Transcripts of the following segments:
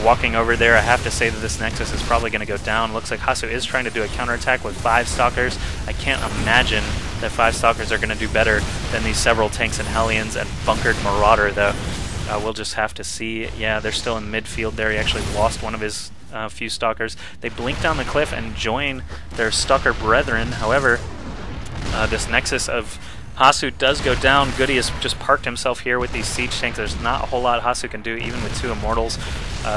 walking over there. I have to say that this Nexus is probably going to go down. Looks like Hasu is trying to do a counterattack with 5 Stalkers. I can't imagine that 5 Stalkers are going to do better than these several tanks and Hellions and bunkered Marauder, though. We'll just have to see. Yeah, they're still in midfield there. He actually lost one of his few Stalkers. They blink down the cliff and join their Stalker brethren. However, this Nexus of Hasu does go down. GoOdy has just parked himself here with these siege tanks. There's not a whole lot Hasu can do, even with 2 Immortals.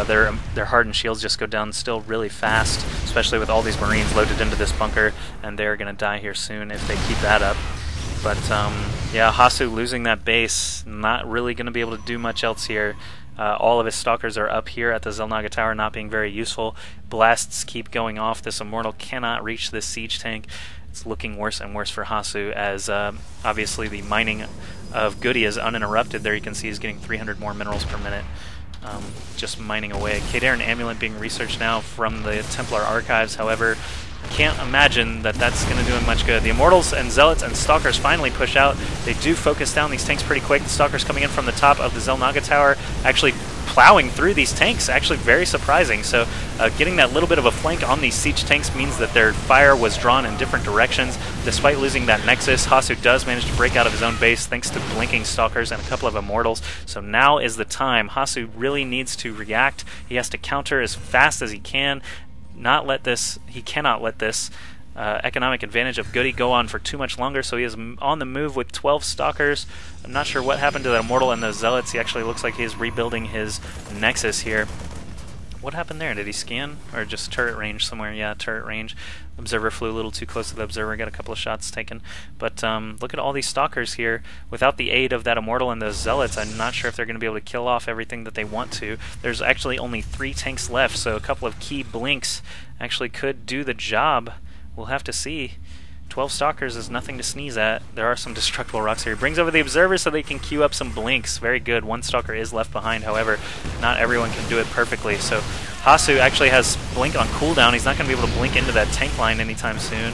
Their hardened shields just go down still really fast, especially with all these Marines loaded into this bunker, and they're going to die here soon if they keep that up. But yeah, Hasu losing that base, not really going to be able to do much else here. All of his Stalkers are up here at the Xel'Naga Tower, not being very useful. Blasts keep going off. This Immortal cannot reach this siege tank. It's looking worse and worse for Hasu, as obviously the mining of GoOdy is uninterrupted. There you can see he's getting 300 more minerals per minute, just mining away. Kaderan Amulet being researched now from the Templar archives. However, can't imagine that that's going to do him much good. The Immortals and Zealots and Stalkers finally push out. They do focus down these tanks pretty quick. The Stalkers coming in from the top of the Xel'Naga Tower, actually plowing through these tanks, actually very surprising. So getting that little bit of a flank on these siege tanks means that their fire was drawn in different directions. Despite losing that Nexus, Hasu does manage to break out of his own base thanks to blinking Stalkers and a couple of Immortals. So now is the time. Hasu really needs to react. He has to counter as fast as he can. He cannot let this economic advantage of GoOdy go on for too much longer, so he is on the move with 12 Stalkers. I'm not sure what happened to that Immortal and those Zealots. He actually looks like he's rebuilding his Nexus here. What happened there? Did he scan? Or just turret range somewhere? Yeah, turret range. Observer flew a little too close to the Observer, got a couple of shots taken. But look at all these Stalkers here. Without the aid of that Immortal and those Zealots, I'm not sure if they're going to be able to kill off everything that they want to. There's actually only 3 tanks left, so a couple of key blinks actually could do the job. We'll have to see. 12 Stalkers is nothing to sneeze at. There are some destructible rocks here. He brings over the Observer so they can queue up some blinks. Very good. 1 Stalker is left behind. However, not everyone can do it perfectly. So Hasu actually has blink on cooldown. He's not going to be able to blink into that tank line anytime soon.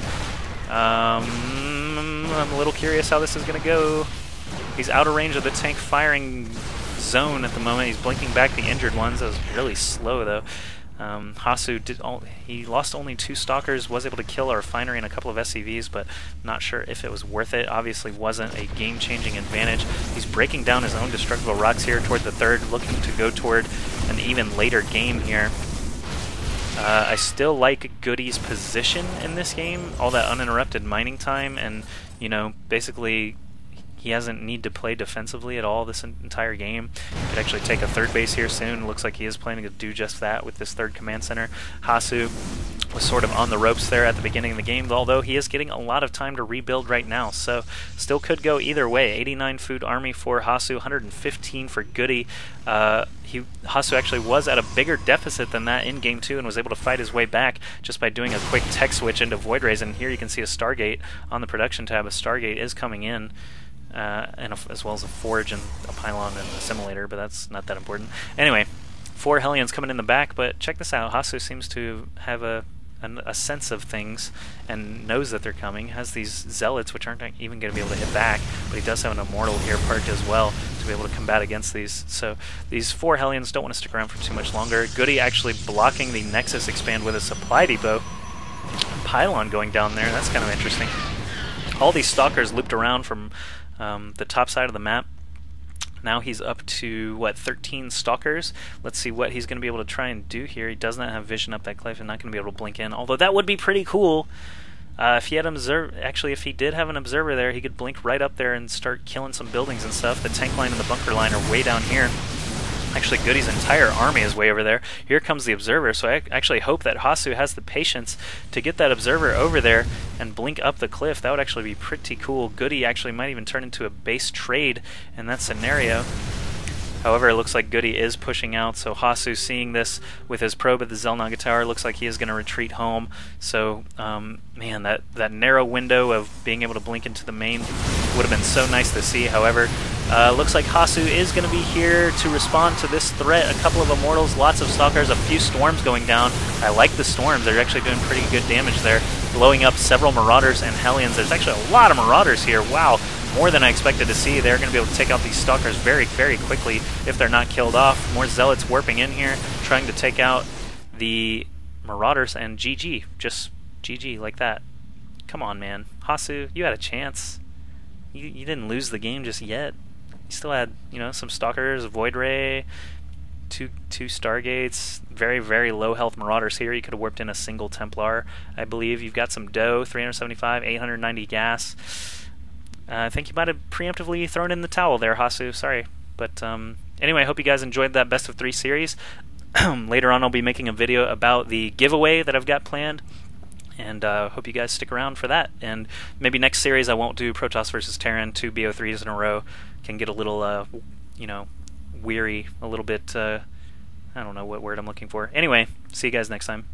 I'm a little curious how this is going to go. He's out of range of the tank firing zone at the moment. He's blinking back the injured ones. That was really slow, though. Hasu he lost only 2 Stalkers, was able to kill a refinery and a couple of SCVs, but not sure if it was worth it. Obviously wasn't a game-changing advantage. He's breaking down his own destructible rocks here toward the 3rd, looking to go toward an even later game here. I still like GoOdy's position in this game, all that uninterrupted mining time, and, you know, basically he doesn't need to play defensively at all this entire game. He could actually take a 3rd base here soon. Looks like he is planning to do just that with this 3rd command center. Hasu was sort of on the ropes there at the beginning of the game, although he is getting a lot of time to rebuild right now, so still could go either way. 89 food army for Hasu, 115 for GoOdy. Hasu actually was at a bigger deficit than that in Game 2 and was able to fight his way back just by doing a quick tech switch into Void Rays, and here you can see a Stargate on the production tab. A Stargate is coming in. As well as a forge and a pylon and a simulator, but that's not that important. Anyway, 4 Hellions coming in the back, but check this out. Hasu seems to have a sense of things and knows that they're coming. Has these Zealots, which aren't even going to be able to hit back, but he does have an Immortal here parked as well to be able to combat against these. So these 4 Hellions don't want to stick around for too much longer. GoOdy actually blocking the Nexus expand with a supply depot. Pylon going down there, that's kind of interesting. All these Stalkers looped around from the top side of the map. Now he's up to, what, 13 Stalkers. Let's see what he's going to be able to try and do here. He does not have vision up that cliff and not going to be able to blink in, although that would be pretty cool. If he had if he did have an Observer there, he could blink right up there and start killing some buildings and stuff. The tank line and the bunker line are way down here. Actually, GoOdy's entire army is way over there. Here comes the Observer, so I actually hope that Hasu has the patience to get that Observer over there and blink up the cliff. That would actually be pretty cool. GoOdy actually might even turn into a base trade in that scenario. However, it looks like GoOdy is pushing out, so Hasu, seeing this with his probe at the Xel'Naga Tower, looks like he is going to retreat home. So, man, that narrow window of being able to blink into the main would have been so nice to see. However, looks like Hasu is going to be here to respond to this threat. A couple of Immortals, lots of Stalkers, a few Storms going down. I like the Storms. They're actually doing pretty good damage there, blowing up several Marauders and Hellions. There's actually a lot of Marauders here. Wow. More than I expected to see. They're going to be able to take out these Stalkers very, very quickly if they're not killed off. More Zealots warping in here, trying to take out the Marauders, and GG. Just GG like that. Come on, man. Hasu, you had a chance. You didn't lose the game just yet. You still had, you know, some Stalkers, Void Ray, two Stargates, very, very low health Marauders here. You could have warped in a single Templar, I believe. You've got some dough, 375, 890 gas. I think you might have preemptively thrown in the towel there, Hasu. Sorry. But anyway, I hope you guys enjoyed that best of 3 series. Later on, I'll be making a video about the giveaway that I've got planned. And hope you guys stick around for that. And maybe next series I won't do Protoss versus Terran, 2 BO3s in a row. Can get a little, you know, weary, a little bit, I don't know what word I'm looking for. Anyway, see you guys next time.